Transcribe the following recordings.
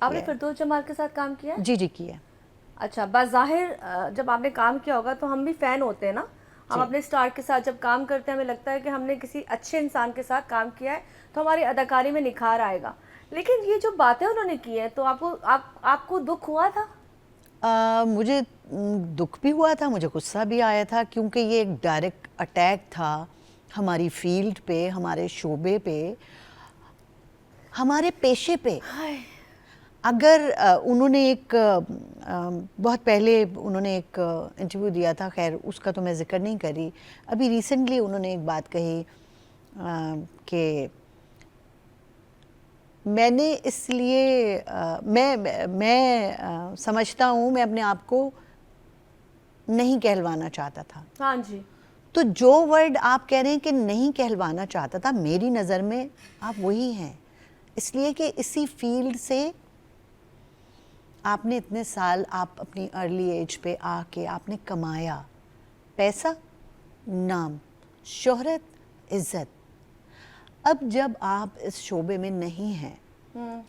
آپ نے فردوس جمال کے ساتھ کام کیا ہے؟ جی کیا. اچھا، بظاہر جب آپ نے کام کیا ہوگا تو ہم بھی فین ہوتے ہیں نا، ہم اپنے اسٹار کے ساتھ جب کام کرتے ہیں ہمیں لگتا ہے کہ ہم نے کسی اچھے انسان کے ساتھ کام کیا ہے تو ہماری اداکاری میں نکھار آئے گا. لیکن یہ جو باتیں انہوں نے کی ہیں تو آپ کو دکھ ہوا تھا؟ مجھے دکھ بھی ہوا تھا، مجھے غصہ بھی آیا تھا، کیونکہ یہ ایک ڈائریکٹ اٹیک تھا ہماری فیلڈ پہ، ہمارے شعبے پہ، ہمارے پیشے پہ. اگر انہوں نے ایک بہت پہلے انہوں نے ایک انٹرویو دیا تھا، خیر اس کا تو میں ذکر نہیں کر رہی، ابھی ریسنٹلی انہوں نے ایک بات کہی کہ میں نے اس لیے میں سمجھتا ہوں میں اپنے آپ کو نہیں کہلوانا چاہتا تھا. ہاں جی. تو جو ورڈ آپ کہہ رہے ہیں کہ نہیں کہلوانا چاہتا تھا، میری نظر میں آپ وہی ہیں، اس لیے کہ اسی فیلڈ سے آپ نے اتنے سال آپ اپنی ارلی ایج پہ آ کے آپ نے کمایا پیسہ، نام، شہرت، عزت. اب جب آپ اس شعبے میں نہیں ہیں،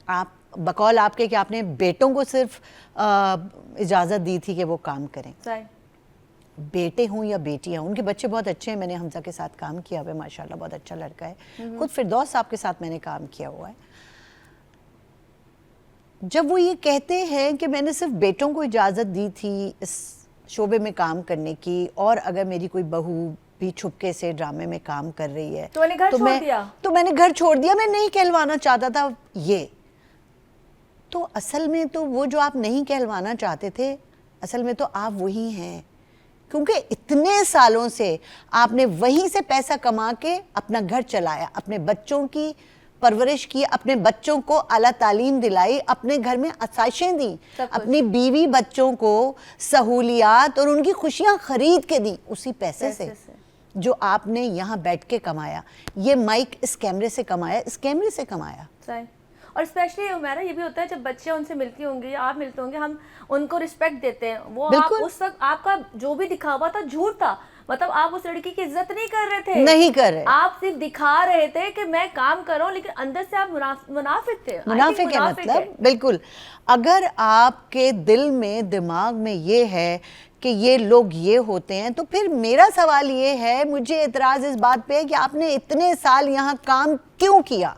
آپ بقول آپ کے کہ آپ نے بیٹوں کو صرف اجازت دی تھی کہ وہ کام کریں، بیٹے ہوں یا بیٹیاں، ان کے بچے بہت اچھے ہیں. میں نے حمزہ کے ساتھ کام کیا ہوا ہے، ماشاءاللہ بہت اچھا لڑکا ہے. خود فردوس صاحب کے ساتھ میں نے کام کیا ہوا ہے. جب وہ یہ کہتے ہیں کہ میں نے صرف بیٹوں کو اجازت دی تھی اس شعبے میں کام کرنے کی، اور اگر میری کوئی بہو بھی چھپکے سے ڈرامے میں کام کر رہی ہے تو میں نے گھر چھوڑ دیا، میں نہیں کہلوانا چاہتا تھا یہ. تو اصل میں تو وہ جو آپ نہیں کہلوانا چاہتے تھے، اصل میں تو آپ وہی ہیں، کیونکہ اتنے سالوں سے آپ نے وہیں سے پیسہ کما کے اپنا گھر چلایا، اپنے بچوں کی پرورش کی، اپنے بچوں کو اعلیٰ تعلیم دلائی، اپنے گھر میں آسائشیں دیں، اپنی بیوی بچوں کو سہولیات اور ان کی خوشیاں خرید کے دیں اسی پیسے سے جو آپ نے یہاں بیٹھ کے کمایا. یہ مائک اس کیمرے سے کمایا، اس کیمرے سے کمایا. اور اسپیشلی ہمارا یہ بھی ہوتا ہے جب بچے ان سے ملتی ہوں گی یا آپ ملتے ہوں گے، ہم ان کو رسپیکٹ دیتے ہیں. وہ آپ اس وقت آپ کا جو بھی دکھاوا تھا جھوٹ تھا، مطلب آپ اس لڑکی کی عزت نہیں کر رہے تھے، نہیں کر رہے، آپ صرف دکھا رہے تھے کہ میں کام کروں، لیکن اندر سے آپ منافق تھے. منافق ہے مطلب بالکل. اگر آپ کے دل میں دماغ میں یہ ہے کہ یہ لوگ یہ ہوتے ہیں، تو پھر میرا سوال یہ ہے، مجھے اعتراض اس بات پہ ہے کہ آپ نے اتنے سال یہاں کام کیوں کیا،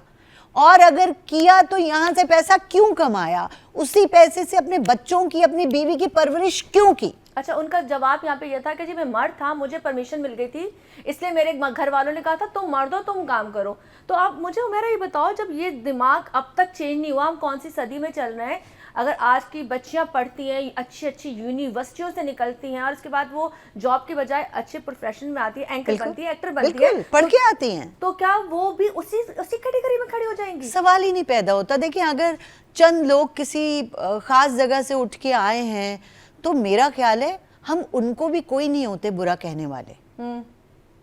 اور اگر کیا تو یہاں سے پیسہ کیوں کمایا، اسی پیسے سے اپنے بچوں کی، اپنی بیوی کی پرورش کیوں کی. اچھا، ان کا جواب یہاں پہ یہ تھا کہ جی میں مرد تھا، مجھے پرمیشن مل گئی تھی، اس لیے میرے گھر والوں نے کہا تھا تم مرد ہو، تم کام کرو. تو آپ مجھے میرا یہ بتاؤ، جب یہ دماغ اب تک چینج نہیں ہوا، ہم کون سی صدی میں چل رہے ہیں؟ اگر آج کی بچیاں پڑھتی ہیں، اچھی اچھی یونیورسٹیوں سے نکلتی ہیں، اور اس کے بعد وہ جاب کے بجائے اچھے پروفیشن میں آتی ہے، اینکر بنتی ہے، ایکٹر بنتی ہے، پڑھ کے آتی ہیں، تو کیا وہ بھی اسی کیٹیگری میں کھڑی ہو جائیں گی؟ سوال ہی نہیں پیدا ہوتا. دیکھیں، اگر چند لوگ کسی خاص جگہ سے اٹھ کے آئے ہیں تو میرا خیال ہے ہم ان کو بھی کوئی نہیں ہوتے برا کہنے والے،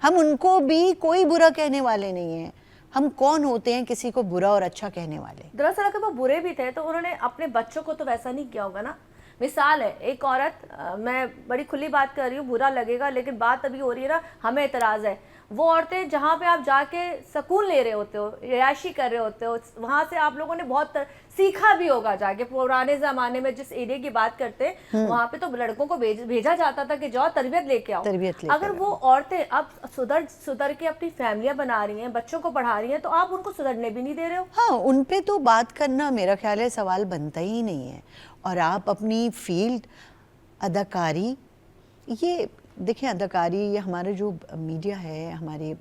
ہم ان کو بھی کوئی برا کہنے والے نہیں ہیں. ہم کون ہوتے ہیں کسی کو برا اور اچھا کہنے والے؟ دراصل اگر وہ برے بھی تھے تو انہوں نے اپنے بچوں کو تو ویسا نہیں کیا ہوگا نا. مثال ہے، ایک عورت، میں بڑی کھلی بات کر رہی ہوں، برا لگے گا لیکن بات ابھی ہو رہی ہے نا، ہمیں اعتراض ہے. وہ عورتیں جہاں پہ آپ جا کے سکون لے رہے ہوتے ہو، عیاشی کر رہے ہوتے ہو، وہاں سے آپ لوگوں نے بہت سیکھا بھی ہوگا جا کے. پرانے زمانے میں جس ایریا کی بات کرتے ہیں وہاں پہ تو لڑکوں کو بھیجا جاتا تھا کہ جاؤ تربیت لے کے آؤ. اگر وہ عورتیں اب سدھر کے اپنی فیملیاں بنا رہی ہیں، بچوں کو پڑھا رہی ہیں، تو آپ ان کو سدھرنے بھی نہیں دے رہے ہو. ہاں، ان پہ تو بات کرنا میرا خیال ہے سوال بنتا ہی نہیں ہے. اور آپ اپنی فیلڈ اداکاری، یہ دیکھیں، اداکاری یہ ہمارا جو میڈیا ہے، ہمارے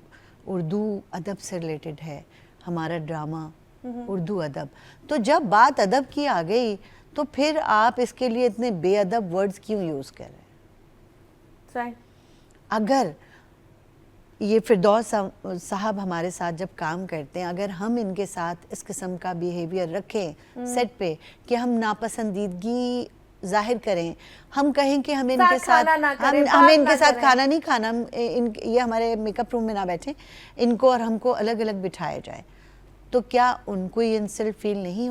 اردو ادب سے ریلیٹڈ ہے، ہمارا ڈرامہ اردو ادب. تو جب بات ادب کی آ گئی تو پھر آپ اس کے لیے اتنے بے ادب ورڈز کیوں یوز کر رہے ہیں؟ اگر یہ فردوس صاحب ہمارے ساتھ جب کام کرتے ہیں، اگر ہم ان کے ساتھ اس قسم کا بیہیویئر رکھیں سیٹ پہ کہ ہم ناپسندیدگی ظاہر کریں، ہم کہیں کہ ہمیں ان کے ساتھ کھانا نہیں کھانا، یہ ہمارے میک اپ روم میں نہ بیٹھیں، ان کو اور ہم کو الگ الگ بٹھایا جائے، تو کیا ان کو یہ انسلٹ فیل نہیں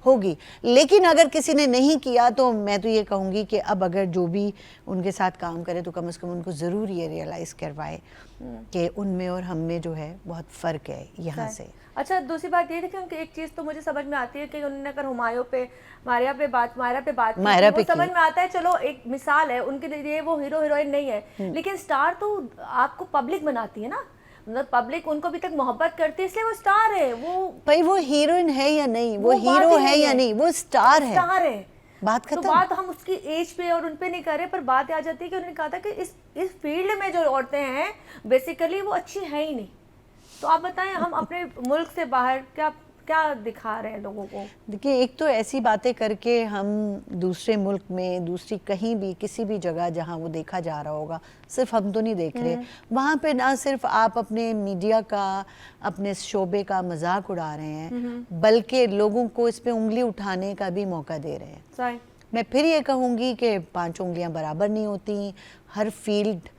ہوگی؟ لیکن اگر کسی نے نہیں کیا تو میں تو یہ کہوں گی کہ اب اگر جو بھی ان کے ساتھ کام کرے تو کم از کم ان کو ضرور یہ ریئلائز کروائے کہ ان میں اور ہم میں جو ہے بہت فرق ہے یہاں سے. अच्छा, दूसरी बात ये थी कि एक चीज तो मुझे समझ में आती है कि उन्होंने अगर हुमायूं पे मायरा पे बात की मायरा थी, पे वो समझ की। में आता है, चलो एक मिसाल है उनके लिए, वो हीरो हीरोइन नहीं है, लेकिन स्टार तो आपको पब्लिक बनाती है ना, मतलब पब्लिक उनको अभी तक मोहब्बत करती है, इसलिए वो स्टार है। वो भाई वो हीरोइन है या नहीं, वो बात हीरो ही है या नहीं, वो स्टार है, स्टार है। बात तो खत्म। बात हम उसकी एज पे और उन पे नहीं कर रहे, पर बात आ जाती है कि उन्होंने कहा था कि इस फील्ड में जो औरतें हैं बेसिकली वो अच्छी है ही नहीं। तो आप बताएं, हम अपने मुल्क से बाहर क्या क्या दिखा रहे हैं लोगों को? देखिए, एक तो ऐसी बातें करके हम दूसरे मुल्क में, दूसरी कहीं भी किसी भी जगह जहाँ वो देखा जा रहा होगा, सिर्फ हम तो नहीं देख रहे, वहाँ पे ना सिर्फ आप अपने मीडिया का, अपने शोबे का मजाक उड़ा रहे हैं, बल्कि लोगों को इस पे उंगली उठाने का भी मौका दे रहे हैं। सही। मैं फिर ये कहूँगी कि 5 उंगलियाँ बराबर नहीं होती, हर फील्ड,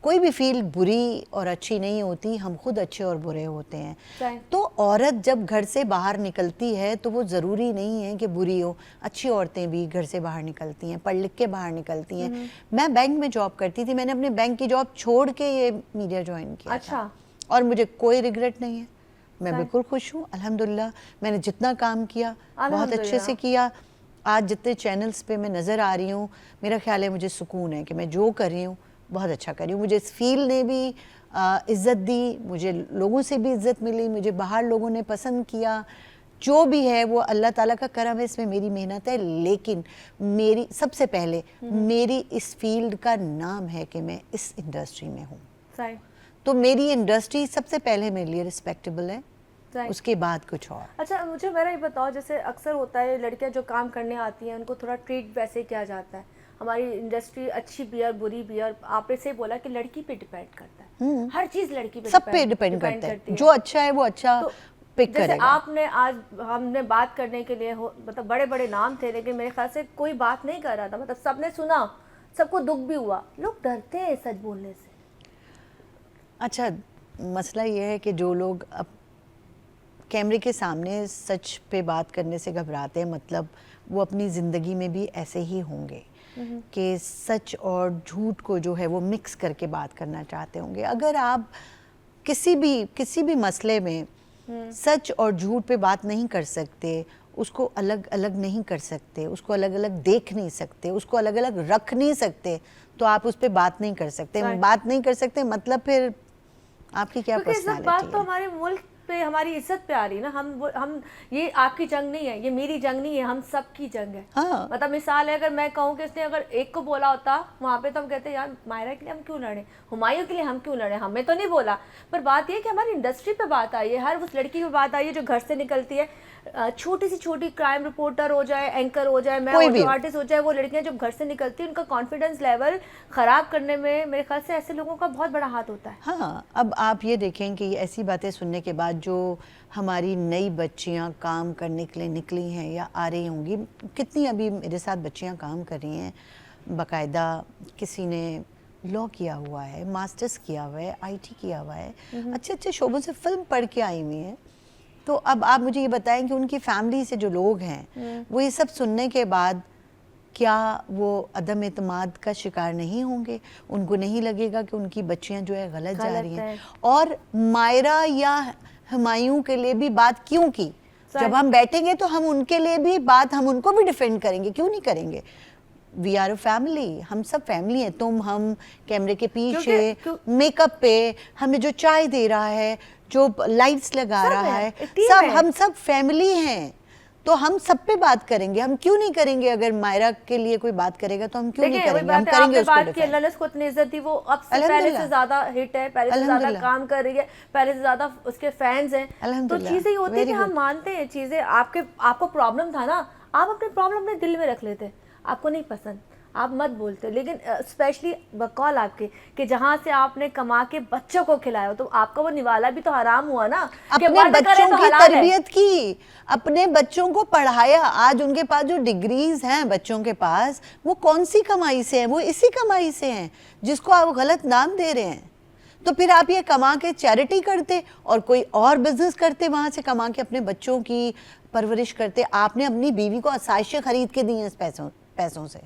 कोई भी फील्ड बुरी और अच्छी नहीं होती, हम खुद अच्छे और बुरे होते हैं। सही। तो औरत जब घर से बाहर निकलती है तो वो ज़रूरी नहीं है कि बुरी हो, अच्छी औरतें भी घर से बाहर निकलती हैं, पढ़ लिख के बाहर निकलती हैं। मैं बैंक में जॉब करती थी, मैंने अपने बैंक की जॉब छोड़ के ये मीडिया ज्वाइन किया अच्छा। था, और मुझे कोई रिग्रेट नहीं है, मैं बिल्कुल खुश हूँ अल्हम्दुलिल्लाह। मैंने जितना काम किया बहुत अच्छे से किया। आज जितने चैनल्स पे मैं नज़र आ रही हूँ, मेरा ख्याल है मुझे सुकून है कि मैं जो कर रही हूँ बहुत अच्छा कर रही हूँ। मुझे इस फील्ड ने भी इज़्ज़त दी, मुझे लोगों से भी इज़्ज़त मिली, मुझे बाहर लोगों ने पसंद किया। जो भी है वो अल्लाह ताला का करम है, इसमें मेरी मेहनत है, लेकिन मेरी सबसे पहले मेरी इस फील्ड का नाम है कि मैं इस इंडस्ट्री में हूँ। सही। तो मेरी इंडस्ट्री सबसे पहले मेरे लिए रिस्पेक्टेबल है, सही। उसके बाद कुछ और। अच्छा, मुझे मेरा ये बताओ, जैसे अक्सर होता है लड़कियां जो काम करने आती हैं उनको थोड़ा ट्रीट वैसे किया जाता है, हमारी इंडस्ट्री अच्छी भी और बुरी भी, और आपने से बोला कि लड़की पे डिपेंड करता है, हर चीज लड़की पे सब पे डिपेंड करता है, जो अच्छा है वो अच्छा पिक जैसे करेगा। आपने आज हमने बात करने के लिए मतलब बड़े बड़े नाम थे, लेकिन मेरे ख्याल से कोई बात नहीं कर रहा था, मतलब सबने सुना, सबको दुख भी हुआ, लोग डरते हैं सच बोलने से। अच्छा, मसला ये है कि जो लोग अब कैमरे के सामने सच पे बात करने से घबराते हैं, मतलब वो अपनी ज़िंदगी में भी ऐसे ही होंगे कि सच और झूठ को जो है वो मिक्स करके बात करना चाहते होंगे। अगर आप किसी भी मसले में सच और झूठ पे बात नहीं कर सकते, उसको अलग अलग नहीं कर सकते, उसको अलग अलग देख नहीं सकते, उसको अलग अलग रख नहीं सकते, तो आप उस पे बात नहीं कर सकते। बात नहीं कर सकते मतलब फिर आपकी क्या पर्सनालिटी है? बात तो हमारे मुल्क पे, हमारी इज्जत पे आ रही है ना। हम ये आपकी जंग नहीं है, ये मेरी जंग नहीं है, हम सब की जंग है। हाँ। मतलब मिसाल है, अगर मैं कहूँ कि इसने अगर एक को बोला होता वहाँ पे, तो हम कहते यार मायरा के लिए हम क्यों लड़े, हुमायूं के लिए हम क्यों लड़े, हमें तो नहीं बोला। पर बात ये कि हमारी इंडस्ट्री पे बात आई है, हर उस लड़की पे बात आई है जो घर से निकलती है, छोटी सी छोटी क्राइम रिपोर्टर हो जाए, एंकर हो जाए, मैं ऑडियो आर्टिस्ट हो जाए, वो लड़कियां जब घर से निकलती हैं उनका कॉन्फिडेंस लेवल खराब करने में मेरे ख्याल से ऐसे लोगों का बहुत बड़ा हाथ होता है। हाँ, अब आप ये देखें कि ऐसी बातें सुनने के बाद जो हमारी नई बच्चियां काम करने के लिए निकली हैं या आ रही होंगी, कितनी अभी मेरे साथ बच्चियां काम कर रही हैं, बाकायदा किसी ने लॉ किया हुआ है, मास्टर्स किया हुआ है, आईटी किया हुआ है, अच्छे अच्छे शोबों से फिल्म पढ़ के आई हुई हैं। तो अब आप मुझे ये बताएं कि उनकी फैमिली से जो लोग हैं वो ये सब सुनने के बाद क्या वो अदम एतमाद का शिकार नहीं होंगे? उनको नहीं लगेगा कि उनकी बच्चियां जो है गलत जा रही हैं? और मायरा या हुमायूं के लिए भी बात क्यों की? जब हम बैठेंगे तो हम उनके लिए भी बात, हम उनको भी डिफेंड करेंगे, क्यों नहीं करेंगे? वी आर अ फैमिली, हम सब फैमिली हैं। तुम, हम, कैमरे के पीछे, मेकअप पे हमें जो चाय दे रहा है, जो लाइट्स लगा रहा है, सब हम सब फैमिली हैं। तो हम सब पे बात करेंगे, हम क्यों नहीं करेंगे? अगर मायरा के लिए कोई बात करेगा तो हम क्यों नहीं करेंगे? हम करेंगे उसको डिफेंड। अल्लाह ने उसको इतनी इज्जत दी, वो अब से पहले से ज्यादा हिट है, पहले से ज्यादा काम कर रही है, पहले से ज्यादा उसके फैंस हैं। तो चीजें ये होती है कि हम मानते हैं चीजें। आपको प्रॉब्लम था ना, आप अपने प्रॉब्लम अपने दिल में रख लेते, आपको नहीं पसंद आप मत बोलते, लेकिन स्पेशली बकौल आपके कि जहाँ से आपने कमा के बच्चों को खिलाया, तो आपका वो निवाला भी तो हराम हुआ ना। अपने बच्चों की तरबियत की, अपने बच्चों को पढ़ाया। आज उनके पास जो डिग्रीज हैं बच्चों के पास, वो कौन सी कमाई से हैं? वो इसी कमाई से हैं जिसको आप गलत नाम दे रहे हैं। तो फिर आप ये कमा के चैरिटी करते और कोई और बिजनेस करते, वहाँ से कमा के अपने बच्चों की परवरिश करते। आपने अपनी बीवी को आसाइशें खरीद के दी हैं इस पैसों से।